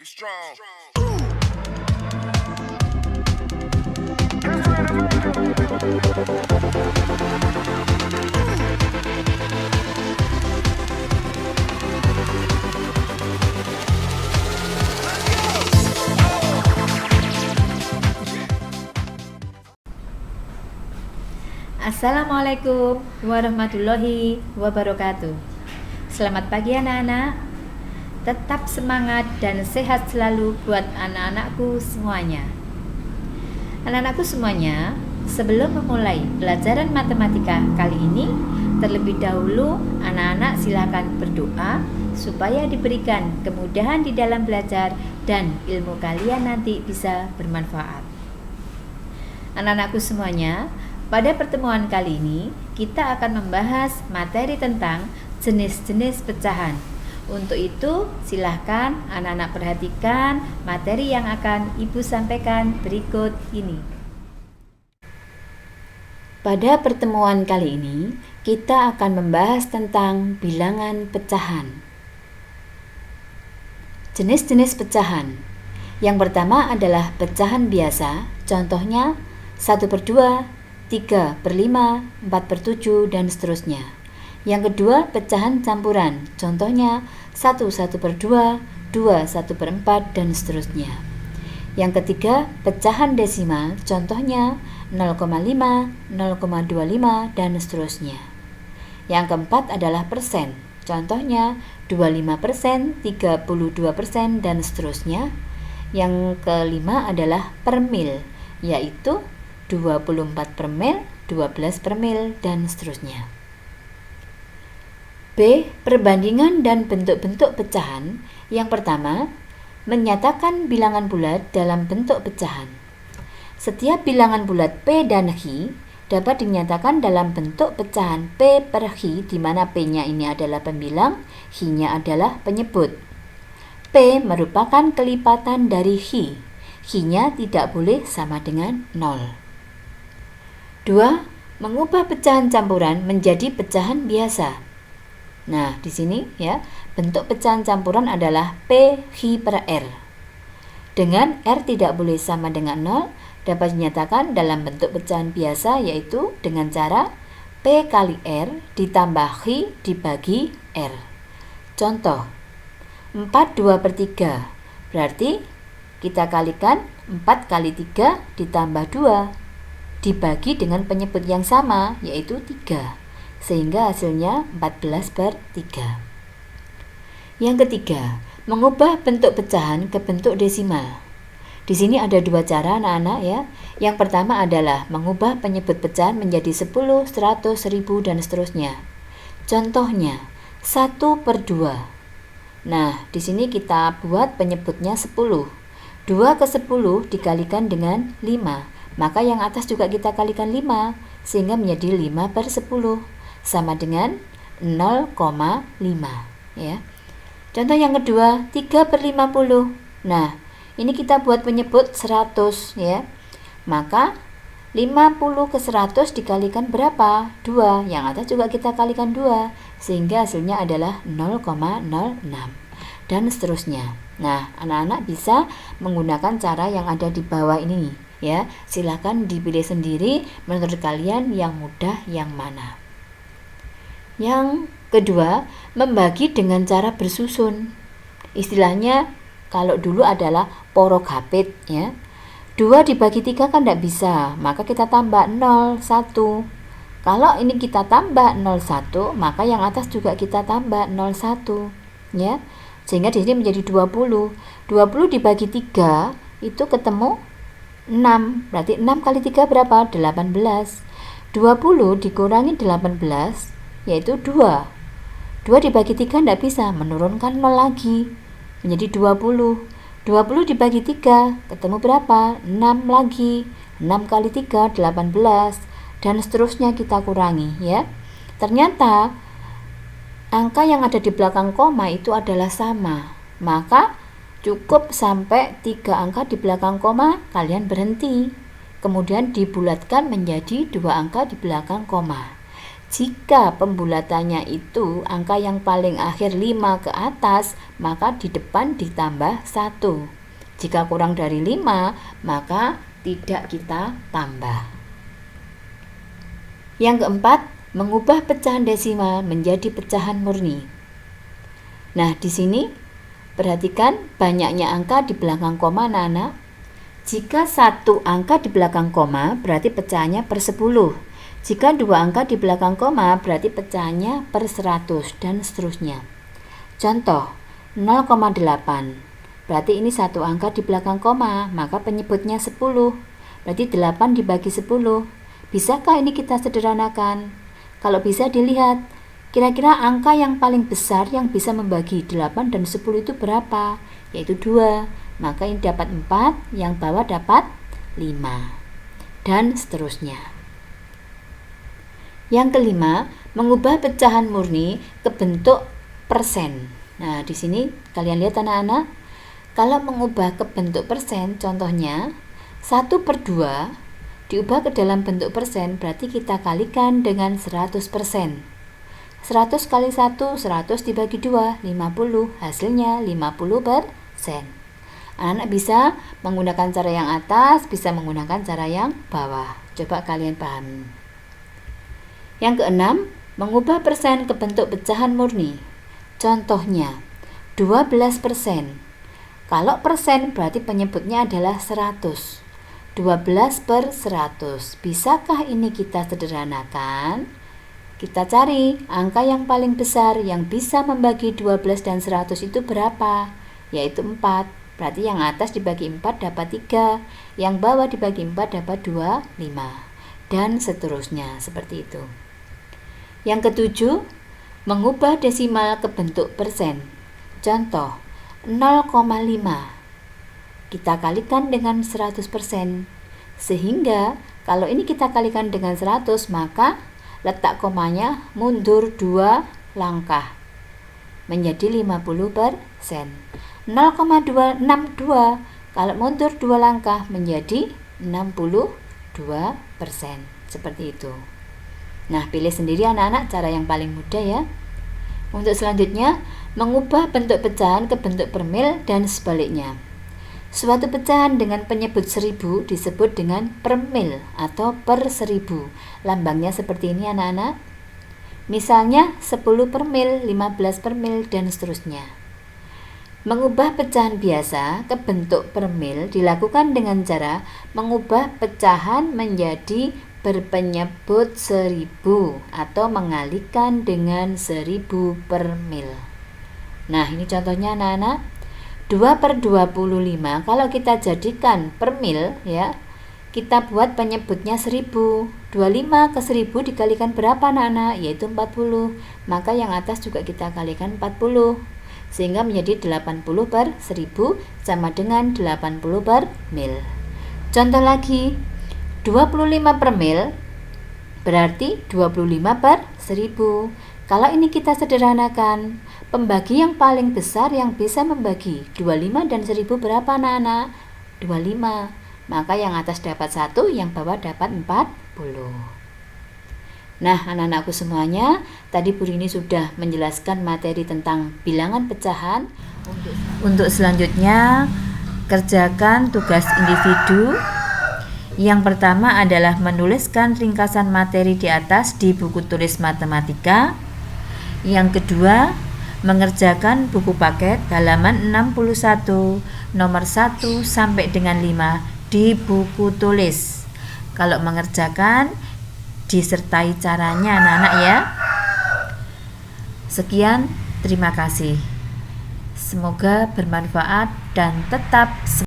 Be strong. Assalamualaikum warahmatullahi wabarakatuh. Selamat pagi anak-anak. Tetap semangat dan sehat selalu buat anak-anakku semuanya. Anak-anakku semuanya, sebelum memulai pelajaran matematika kali ini, terlebih dahulu anak-anak silakan berdoa supaya diberikan kemudahan di dalam belajar dan ilmu kalian nanti bisa bermanfaat. Anak-anakku semuanya, pada pertemuan kali ini, kita akan membahas materi tentang jenis-jenis pecahan. Untuk itu, silahkan anak-anak perhatikan materi yang akan Ibu sampaikan berikut ini. Pada pertemuan kali ini, kita akan membahas tentang bilangan pecahan. Jenis-jenis pecahan. Yang pertama adalah pecahan biasa, contohnya 1/2, 3/5, 4/7, dan seterusnya. Yang kedua, pecahan campuran, contohnya 1/1/2, 2/1/4, dan seterusnya. Yang ketiga, pecahan desimal, contohnya 0,5, 0,25, dan seterusnya. Yang keempat adalah persen, contohnya 25%, 32%, dan seterusnya. Yang kelima adalah per mil, yaitu 24 per mil, 12 per mil, dan seterusnya. B. Perbandingan dan bentuk-bentuk pecahan. Yang pertama, menyatakan bilangan bulat dalam bentuk pecahan. Setiap bilangan bulat P dan H dapat dinyatakan dalam bentuk pecahan P per H, di mana P-nya ini adalah pembilang, H-nya adalah penyebut. P merupakan kelipatan dari H. H-nya tidak boleh sama dengan 0. 2. Mengubah pecahan campuran menjadi pecahan biasa. Nah, di sini ya, bentuk pecahan campuran adalah P H per R. Dengan R tidak boleh sama dengan 0, dapat dinyatakan dalam bentuk pecahan biasa, yaitu dengan cara P kali R ditambah H dibagi R. Contoh, 4/2/3, berarti kita kalikan 4 kali 3 ditambah 2 dibagi dengan penyebut yang sama, yaitu 3, sehingga hasilnya 14/3. Yang ketiga, mengubah bentuk pecahan ke bentuk desimal. Di sini ada dua cara anak-anak ya. Yang pertama adalah mengubah penyebut pecahan menjadi 10, 100, 1000, dan seterusnya. Contohnya 1/2. Nah, di sini kita buat penyebutnya 10. 2 ke 10 dikalikan dengan 5. Maka yang atas juga kita kalikan 5, sehingga menjadi 5/10, sama dengan 0,5 ya. Contoh yang kedua, 3/50. Nah, ini kita buat penyebut 100 ya. Maka 50 ke 100 dikalikan berapa? 2. Yang atas juga kita kalikan 2, sehingga hasilnya adalah 0,06 dan seterusnya. Nah, anak-anak bisa menggunakan cara yang ada di bawah ini ya. Silakan dipilih sendiri menurut kalian yang mudah yang mana. Yang kedua, membagi dengan cara bersusun. Istilahnya kalau dulu adalah porogapit ya. 2 dibagi 3 kan tidak bisa, maka kita tambah 0, 1. Kalau ini kita tambah 0,1, maka yang atas juga kita tambah 0,1 ya. Sehingga di sini menjadi 20. 20 dibagi 3 itu ketemu 6. Berarti 6 kali 3 berapa? 18. 20 dikurangi 18 yaitu 2. 2 dibagi 3 tidak bisa, menurunkan 0 lagi menjadi 20. 20 dibagi 3 ketemu berapa? 6 lagi. 6 kali 3 18, dan seterusnya kita kurangi ya. Ternyata angka yang ada di belakang koma itu adalah sama. Maka cukup sampai 3 angka di belakang koma, kalian berhenti. Kemudian dibulatkan menjadi 2 angka di belakang koma. Jika pembulatannya itu angka yang paling akhir 5 ke atas, maka di depan ditambah 1. Jika kurang dari 5, maka tidak kita tambah. Yang keempat, mengubah pecahan desimal menjadi pecahan murni. Nah, di sini perhatikan banyaknya angka di belakang koma, anak-anak. Jika satu angka di belakang koma, berarti pecahannya per 10. Jika dua angka di belakang koma, berarti pecahannya per 100, dan seterusnya. Contoh, 0,8. Berarti ini satu angka di belakang koma, maka penyebutnya 10. Berarti 8 dibagi 10. Bisakah ini kita sederhanakan? Kalau bisa dilihat, kira-kira angka yang paling besar yang bisa membagi 8 dan 10 itu berapa? Yaitu 2. Maka ini dapat 4, yang bawah dapat 5. Dan seterusnya. Yang kelima, mengubah pecahan murni ke bentuk persen. Nah, di sini kalian lihat anak-anak, kalau mengubah ke bentuk persen, contohnya 1/2 diubah ke dalam bentuk persen, berarti kita kalikan dengan 100%. 100 kali 1, 100 dibagi 2, 50, hasilnya 50%. Anak-anak bisa menggunakan cara yang atas, bisa menggunakan cara yang bawah. Coba kalian pahami. Yang keenam, mengubah persen ke bentuk pecahan murni. Contohnya, 12%. Kalau persen berarti penyebutnya adalah 100. 12/100. Bisakah ini kita sederhanakan? Kita cari angka yang paling besar yang bisa membagi 12 dan 100 itu berapa? Yaitu 4. Berarti yang atas dibagi 4 dapat 3, yang bawah dibagi 4 dapat 2, 5. Dan seterusnya, seperti itu. Yang ketujuh, mengubah desimal ke bentuk persen. Contoh, 0,5. Kita kalikan dengan 100%. Sehingga kalau ini kita kalikan dengan 100, maka letak komanya mundur 2 langkah menjadi 50%. 0,262 kalau mundur 2 langkah menjadi 62%. Seperti itu. Nah, pilih sendiri anak-anak cara yang paling mudah ya. Untuk selanjutnya, mengubah bentuk pecahan ke bentuk per mil dan sebaliknya. Suatu pecahan dengan penyebut 1000 disebut dengan per mil atau per 1000. Lambangnya seperti ini anak-anak. Misalnya 10 per mil, 15 per mil, dan seterusnya. Mengubah pecahan biasa ke bentuk per mil dilakukan dengan cara mengubah pecahan menjadi berpenyebut 1000 atau mengalihkan dengan 1000 per mil. Nah, ini contohnya anak-anak. 2/25 kalau kita jadikan per mil ya, kita buat penyebutnya 1000. 25 ke 1000 dikalikan berapa anak-anak? Yaitu 40. Maka yang atas juga kita kalikan 40. Sehingga menjadi 80/1000 sama dengan 80 per mil. Contoh lagi, 25 per mil berarti 25/1000. Kalau ini kita sederhanakan, pembagi yang paling besar yang bisa membagi 25 dan 1000 berapa anak-anak? 25. Maka yang atas dapat 1, yang bawah dapat 40. Nah, anak-anakku semuanya, tadi Bu Rini sudah menjelaskan materi tentang bilangan pecahan. Untuk selanjutnya, kerjakan tugas individu. Yang pertama adalah menuliskan ringkasan materi di atas di buku tulis matematika. Yang kedua, mengerjakan buku paket halaman 61 nomor 1 sampai dengan 5 di buku tulis. Kalau mengerjakan, disertai caranya anak-anak ya. Sekian, terima kasih. Semoga bermanfaat dan tetap